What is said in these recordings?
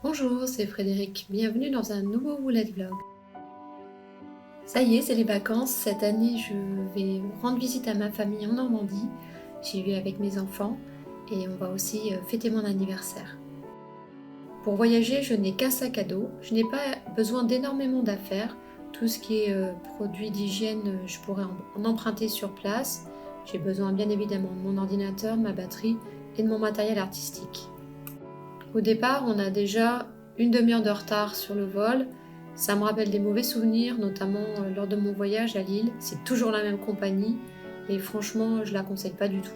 Bonjour, c'est Frédéric. Bienvenue dans un nouveau Bullet Vlog. Ça y est, c'est les vacances. Cette année, je vais rendre visite à ma famille en Normandie. J'y vais avec mes enfants et on va aussi fêter mon anniversaire. Pour voyager, je n'ai qu'un sac à dos. Je n'ai pas besoin d'énormément d'affaires. Tout ce qui est produits d'hygiène, je pourrais en emprunter sur place. J'ai besoin bien évidemment de mon ordinateur, de ma batterie et de mon matériel artistique. Au départ, on a déjà une demi-heure de retard sur le vol. Ça me rappelle des mauvais souvenirs, notamment lors de mon voyage à Lille. C'est toujours la même compagnie et franchement, je la conseille pas du tout.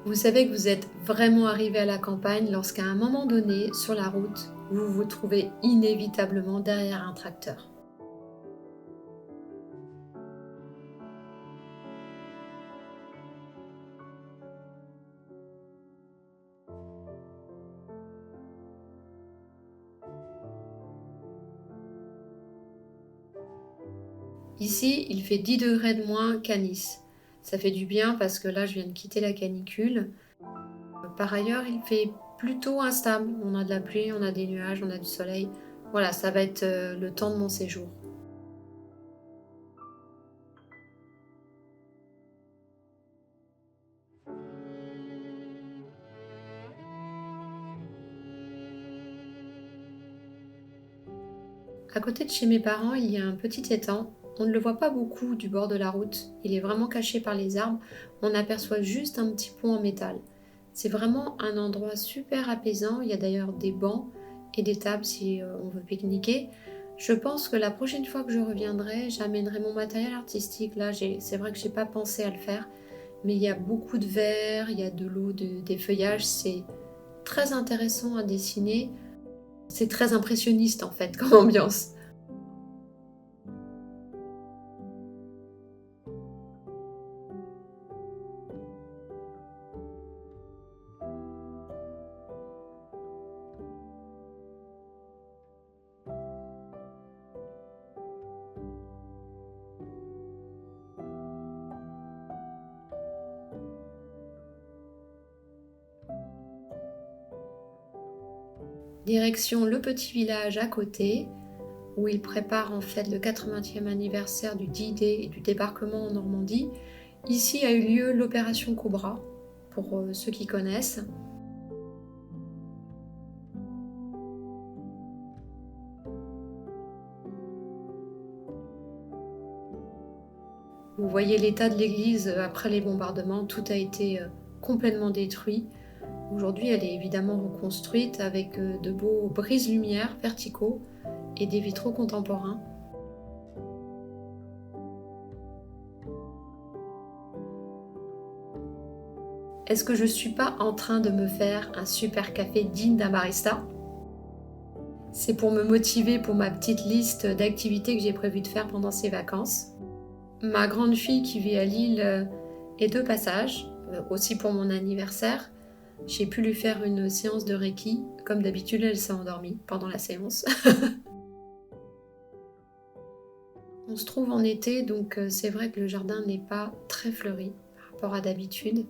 Vous savez que vous êtes vraiment arrivé à la campagne lorsqu'à un moment donné, sur la route, vous vous trouvez inévitablement derrière un tracteur. Ici, il fait 10 degrés de moins qu'à Nice. Ça fait du bien parce que là, je viens de quitter la canicule. Par ailleurs, il fait plutôt instable. On a de la pluie, on a des nuages, on a du soleil. Voilà, ça va être le temps de mon séjour. À côté de chez mes parents, il y a un petit étang. On ne le voit pas beaucoup du bord de la route. Il est vraiment caché par les arbres. On aperçoit juste un petit pont en métal. C'est vraiment un endroit super apaisant. Il y a d'ailleurs des bancs et des tables si on veut pique-niquer. Je pense que la prochaine fois que je reviendrai, j'amènerai mon matériel artistique. Là, c'est vrai que j'ai pas pensé à le faire, mais il y a beaucoup de verre, il y a de l'eau, des feuillages. C'est très intéressant à dessiner. C'est très impressionniste en fait comme ambiance. Direction le petit village à côté, où ils préparent en fait le 80e anniversaire du D-Day et du débarquement en Normandie. Ici a eu lieu l'opération Cobra, pour ceux qui connaissent. Vous voyez l'état de l'église après les bombardements, tout a été complètement détruit. Aujourd'hui, elle est évidemment reconstruite avec de beaux brise-lumière verticaux et des vitraux contemporains. Est-ce que je suis pas en train de me faire un super café digne d'un barista? C'est pour me motiver pour ma petite liste d'activités que j'ai prévu de faire pendant ces vacances. Ma grande fille qui vit à Lille est de passage, aussi pour mon anniversaire. J'ai pu lui faire une séance de Reiki. Comme d'habitude, elle s'est endormie pendant la séance. On se trouve en été, donc c'est vrai que le jardin n'est pas très fleuri par rapport à d'habitude.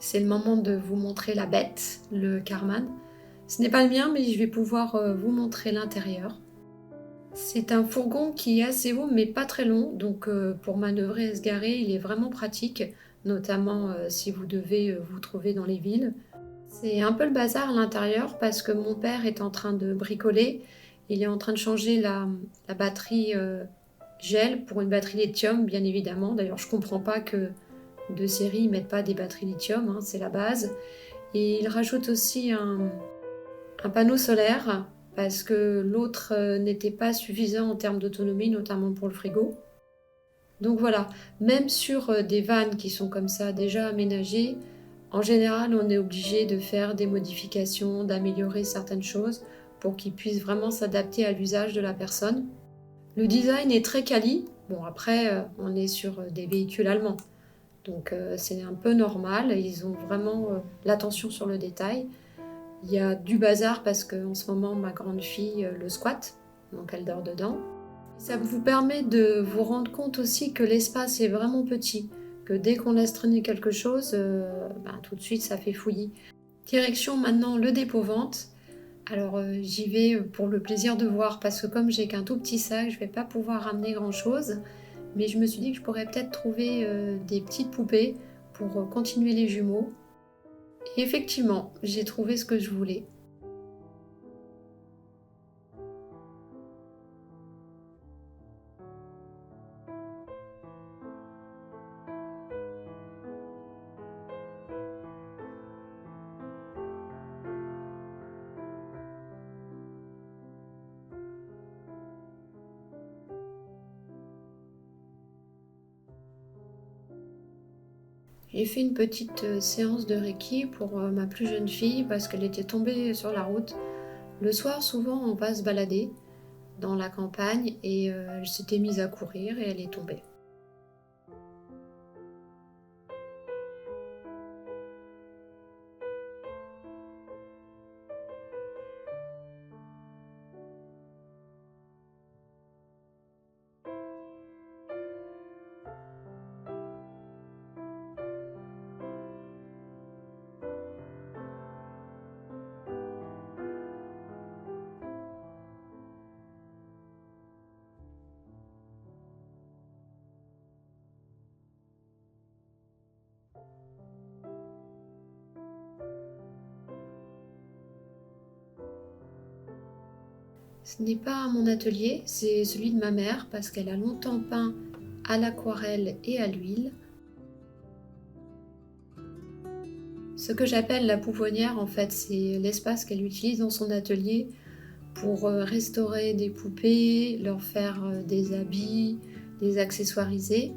c'est le moment de vous montrer la bête, le Karman. Ce n'est pas le mien, mais je vais pouvoir vous montrer l'intérieur. C'est un fourgon qui est assez haut, mais pas très long, donc pour manœuvrer et se garer, il est vraiment pratique, notamment si vous devez vous trouver dans les villes. C'est un peu le bazar à l'intérieur parce que mon père est en train de bricoler. Il est en train de changer la batterie gel pour une batterie lithium, bien évidemment. D'ailleurs, je comprends pas que de série ils mettent pas des batteries lithium, hein, c'est la base. Et il rajoute aussi un panneau solaire parce que l'autre n'était pas suffisant en termes d'autonomie, notamment pour le frigo. Donc voilà, même sur des vannes qui sont comme ça déjà aménagées, en général on est obligé de faire des modifications, d'améliorer certaines choses pour qu'ils puissent vraiment s'adapter à l'usage de la personne. Le design est très quali. Bon après on est sur des véhicules allemands, donc c'est un peu normal, ils ont vraiment l'attention sur le détail. Il y a du bazar parce qu'en ce moment, ma grande fille le squatte, donc elle dort dedans. Ça vous permet de vous rendre compte aussi que l'espace est vraiment petit, que dès qu'on laisse traîner quelque chose, tout de suite ça fait fouillis. Direction maintenant le dépôt-vente. Alors j'y vais pour le plaisir de voir parce que comme j'ai qu'un tout petit sac, je vais pas pouvoir ramener grand chose. Mais je me suis dit que je pourrais peut-être trouver des petites poupées pour continuer les jumeaux. Et effectivement, j'ai trouvé ce que je voulais. J'ai fait une petite séance de Reiki pour ma plus jeune fille parce qu'elle était tombée sur la route. Le soir, souvent, on va se balader dans la campagne et elle s'était mise à courir et elle est tombée. Ce n'est pas mon atelier, c'est celui de ma mère parce qu'elle a longtemps peint à l'aquarelle et à l'huile. Ce que j'appelle la pouponnière, en fait, c'est l'espace qu'elle utilise dans son atelier pour restaurer des poupées, leur faire des habits, les accessoiriser.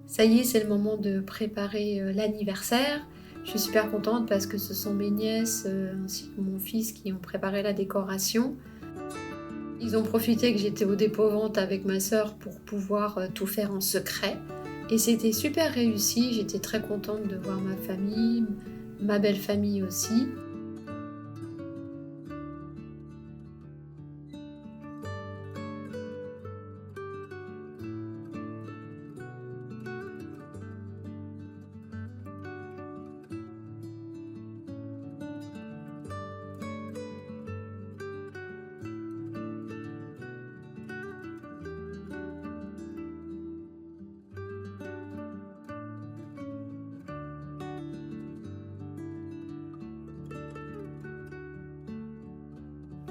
Ça y est, c'est le moment de préparer l'anniversaire. Je suis super contente parce que ce sont mes nièces ainsi que mon fils qui ont préparé la décoration. Ils ont profité que j'étais au dépôt-vente avec ma sœur pour pouvoir tout faire en secret. Et c'était super réussi, j'étais très contente de voir ma famille, ma belle famille aussi.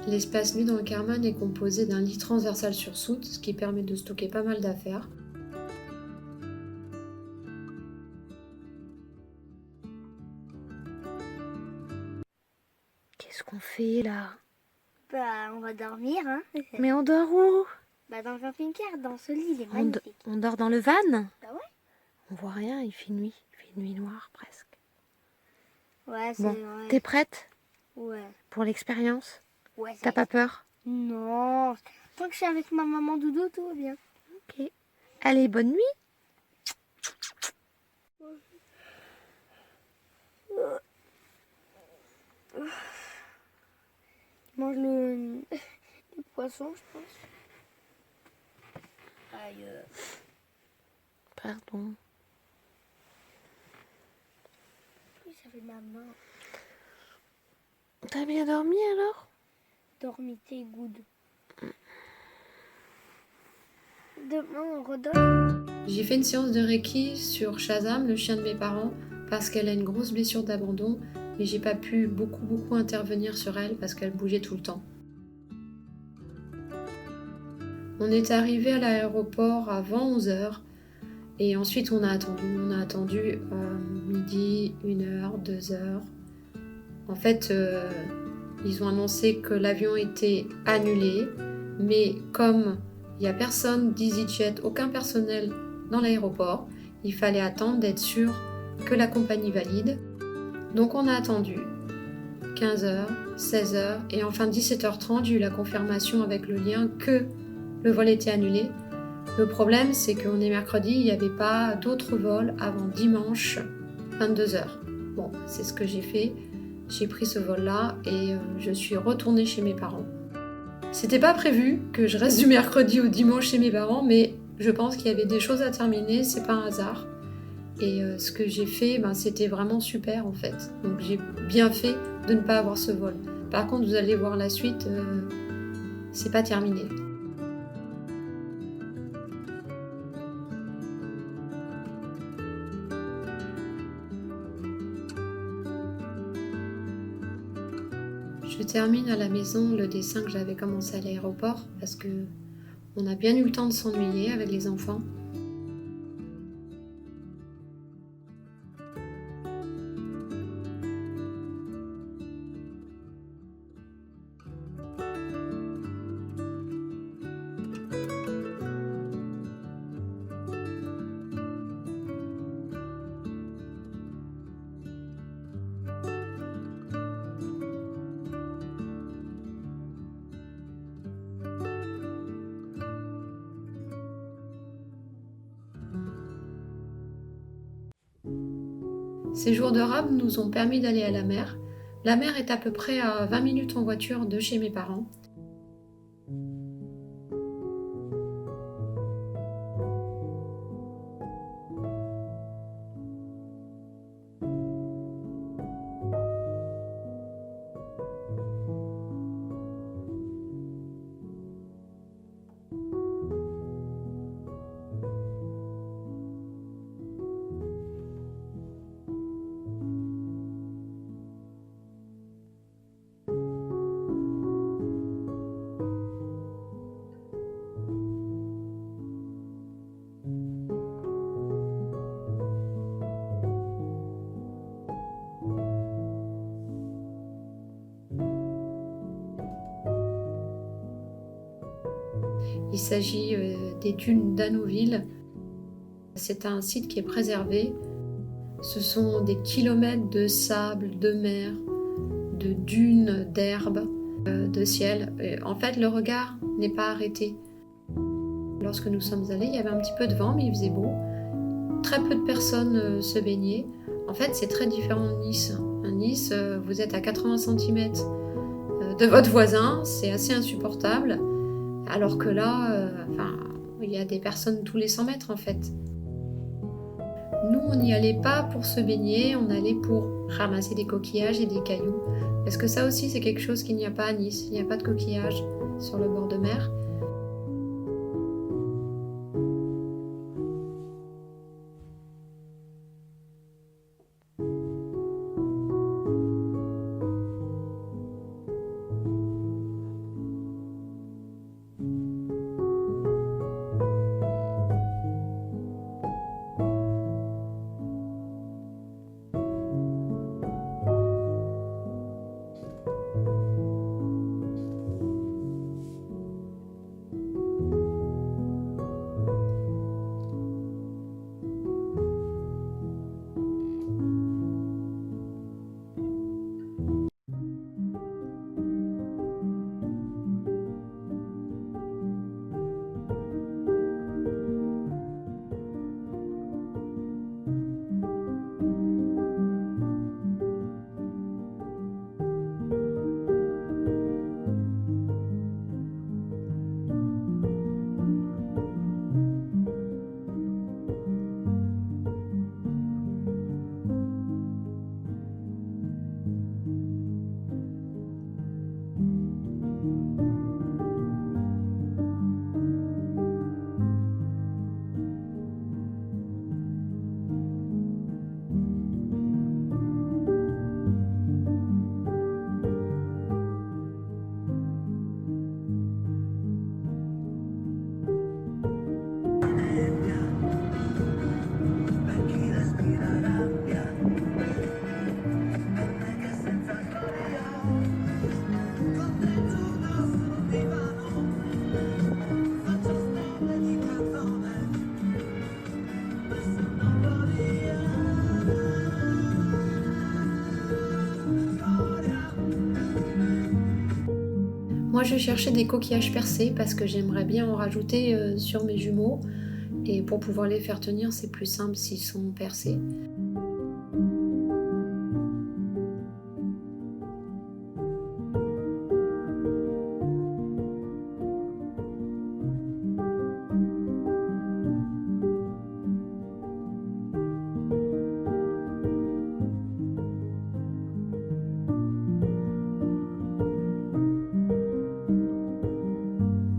L'espace nu dans le Karman est composé d'un lit transversal sur soute, ce qui permet de stocker pas mal d'affaires. Qu'est-ce qu'on fait là? Bah, on va dormir, hein. Mais on dort où? Bah, dans le camping-car, dans ce lit, il est magnifique. On dort dans le van? Bah ouais. On voit rien, il fait nuit. Il fait nuit noire presque. Ouais, c'est Bon, vrai. t'es prête Ouais. pour l'expérience? Ouais, T'as pas peur? Non. Tant que je suis avec ma maman doudou, tout va bien. Ok. Allez, bonne nuit. Je mange le poisson, je pense. Aïe. Pardon. Oui, ça fait ma main. T'as bien dormi alors? Dormi, t'es good. Demain, on redonne. J'ai fait une séance de Reiki sur Shazam, le chien de mes parents, parce qu'elle a une grosse blessure d'abandon, mais j'ai pas pu beaucoup intervenir sur elle parce qu'elle bougeait tout le temps. On est arrivé à l'aéroport avant 11h et ensuite on a attendu. On a attendu midi, 1h, 2h. En fait, ils ont annoncé que l'avion était annulé, mais comme il n'y a personne d'EasyJet, aucun personnel dans l'aéroport, il fallait attendre d'être sûr que la compagnie valide. Donc on a attendu 15h, 16h et enfin 17h30, j'ai eu la confirmation avec le lien que le vol était annulé. Le problème, c'est qu'on est mercredi, il n'y avait pas d'autres vols avant dimanche 22h. Bon, c'est ce que j'ai fait. J'ai pris ce vol-là et je suis retournée chez mes parents. C'était pas prévu que je reste du mercredi au dimanche chez mes parents, mais je pense qu'il y avait des choses à terminer, c'est pas un hasard. Et ce que j'ai fait, c'était vraiment super en fait. Donc j'ai bien fait de ne pas avoir ce vol. Par contre, vous allez voir la suite, c'est pas terminé. Je termine à la maison le dessin que j'avais commencé à l'aéroport parce que on a bien eu le temps de s'ennuyer avec les enfants. Ces jours de rab nous ont permis d'aller à la mer. La mer est à peu près à 20 minutes en voiture de chez mes parents. Il s'agit des dunes d'Annouville. C'est un site qui est préservé. Ce sont des kilomètres de sable, de mer, de dunes, d'herbes, de ciel. En fait, le regard n'est pas arrêté. Lorsque nous sommes allés, il y avait un petit peu de vent, mais il faisait beau. Très peu de personnes se baignaient. En fait, c'est très différent de Nice. À Nice, vous êtes à 80 cm de votre voisin, c'est assez insupportable. Alors que là, il y a des personnes tous les 100 mètres en fait. Nous, on n'y allait pas pour se baigner, on allait pour ramasser des coquillages et des cailloux. Parce que ça aussi, c'est quelque chose qu'il n'y a pas à Nice. Il n'y a pas de coquillages sur le bord de mer. Moi, je cherchais des coquillages percés parce que j'aimerais bien en rajouter sur mes jumeaux. Et pour pouvoir les faire tenir, c'est plus simple s'ils sont percés.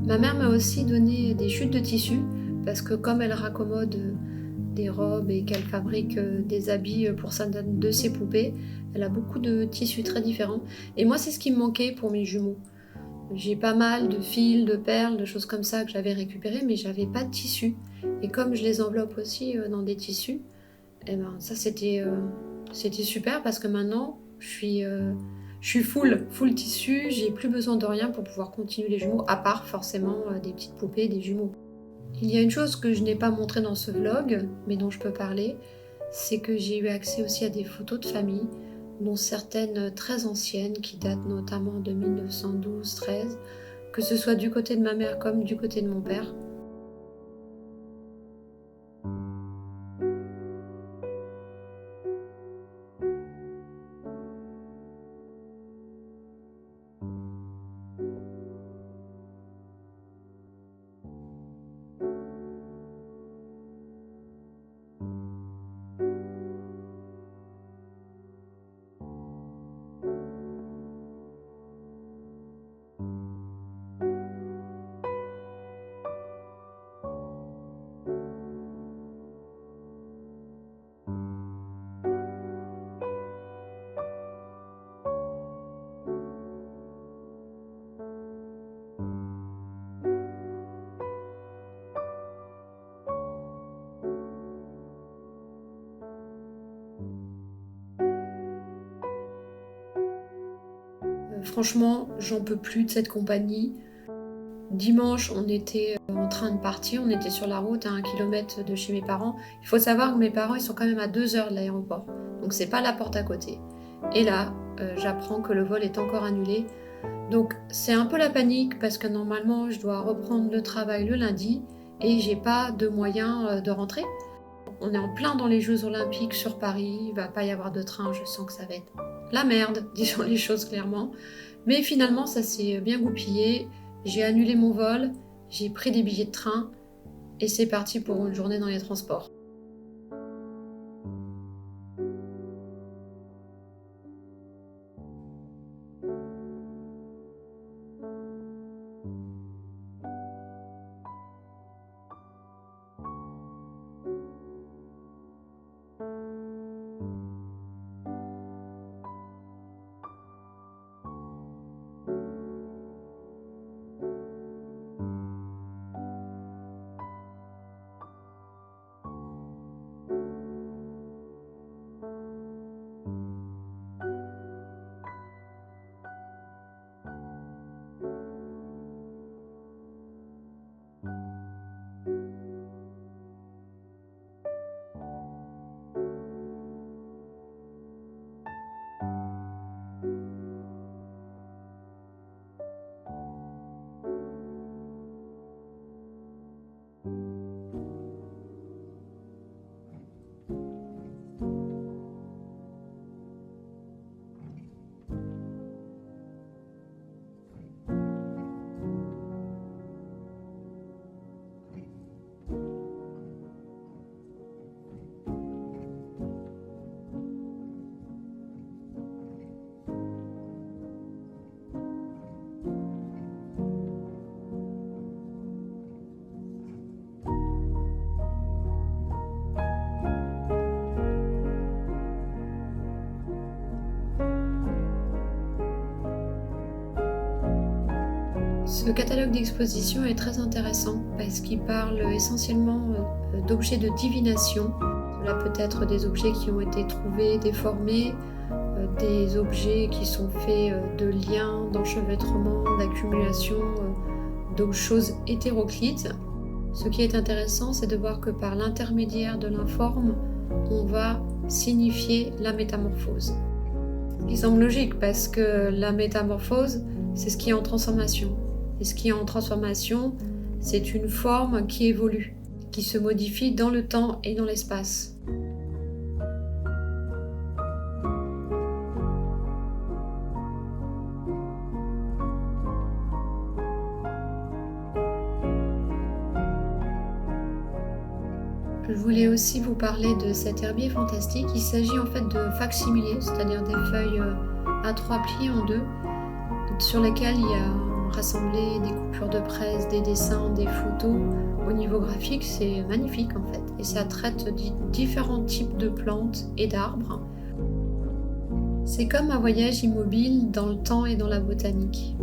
Ma mère m'a aussi donné des chutes de tissu parce que comme elle raccommode des robes et qu'elle fabrique des habits pour certaines de ses poupées, elle a beaucoup de tissus très différents. Et moi, c'est ce qui me manquait pour mes jumeaux. J'ai pas mal de fils, de perles, de choses comme ça que j'avais récupérées, mais j'avais pas de tissu. Et comme je les enveloppe aussi dans des tissus, eh ben ça c'était super parce que maintenant je suis full tissu, j'ai plus besoin de rien pour pouvoir continuer les jumeaux, à part forcément des petites poupées, des jumeaux. Il y a une chose que je n'ai pas montrée dans ce vlog, mais dont je peux parler, c'est que j'ai eu accès aussi à des photos de famille, dont certaines très anciennes, qui datent notamment de 1912-13, que ce soit du côté de ma mère comme du côté de mon père. Franchement, j'en peux plus de cette compagnie. Dimanche, on était en train de partir, on était sur la route à 1 kilomètre de chez mes parents. Il faut savoir que mes parents, ils sont quand même à 2 heures de l'aéroport, donc c'est pas la porte à côté. Et là, j'apprends que le vol est encore annulé. Donc c'est un peu la panique parce que normalement, je dois reprendre le travail le lundi et j'ai pas de moyen de rentrer. On est en plein dans les Jeux Olympiques sur Paris, il va pas y avoir de train, je sens que ça va être la merde, disons les choses clairement. Mais finalement, ça s'est bien goupillé. J'ai annulé mon vol, j'ai pris des billets de train et c'est parti pour une journée dans les transports. Ce catalogue d'exposition est très intéressant parce qu'il parle essentiellement d'objets de divination. Cela peut être des objets qui ont été trouvés, déformés, des objets qui sont faits de liens, d'enchevêtrements, d'accumulation, de choses hétéroclites. Ce qui est intéressant, c'est de voir que par l'intermédiaire de l'informe, on va signifier la métamorphose. Ce qui semble logique parce que la métamorphose, c'est ce qui est en transformation. Et ce qui est en transformation, c'est une forme qui évolue, qui se modifie dans le temps et dans l'espace. Je voulais aussi vous parler de cet herbier fantastique. Il s'agit en fait de facsimilés, c'est-à-dire des feuilles A3 pliées en deux, sur lesquelles il y a rassemblé des coupures de presse, des dessins, des photos. Au niveau graphique, c'est magnifique en fait. Et ça traite différents types de plantes et d'arbres. C'est comme un voyage immobile dans le temps et dans la botanique.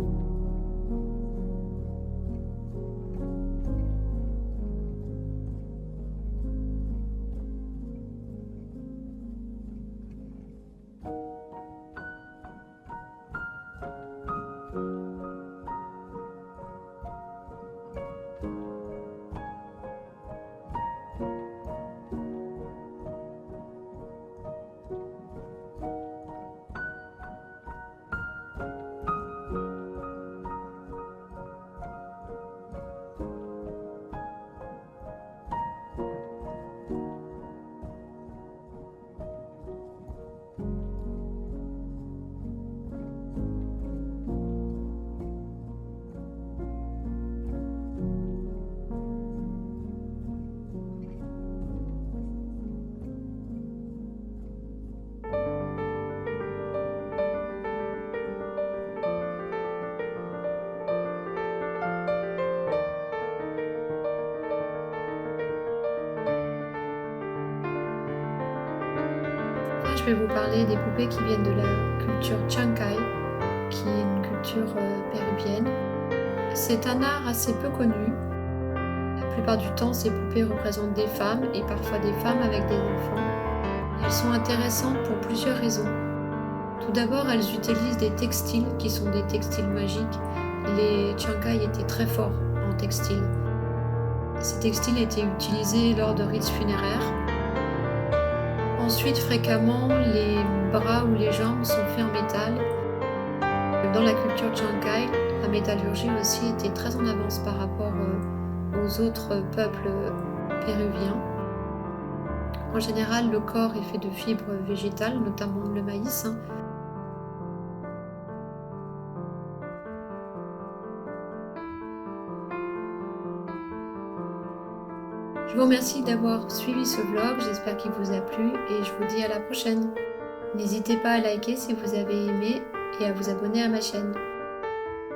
Je vais vous parler des poupées qui viennent de la culture Chancay, qui est une culture péruvienne. C'est un art assez peu connu. La plupart du temps, ces poupées représentent des femmes et parfois des femmes avec des enfants. Elles sont intéressantes pour plusieurs raisons. Tout d'abord, elles utilisent des textiles qui sont des textiles magiques. Les Chancay étaient très forts en textile. Ces textiles étaient utilisés lors de rites funéraires. Ensuite, fréquemment, les bras ou les jambes sont faits en métal. Dans la culture Chancay, la métallurgie aussi était très en avance par rapport aux autres peuples péruviens. En général, le corps est fait de fibres végétales, notamment le maïs. Je vous remercie d'avoir suivi ce vlog, j'espère qu'il vous a plu et je vous dis à la prochaine. N'hésitez pas à liker si vous avez aimé et à vous abonner à ma chaîne.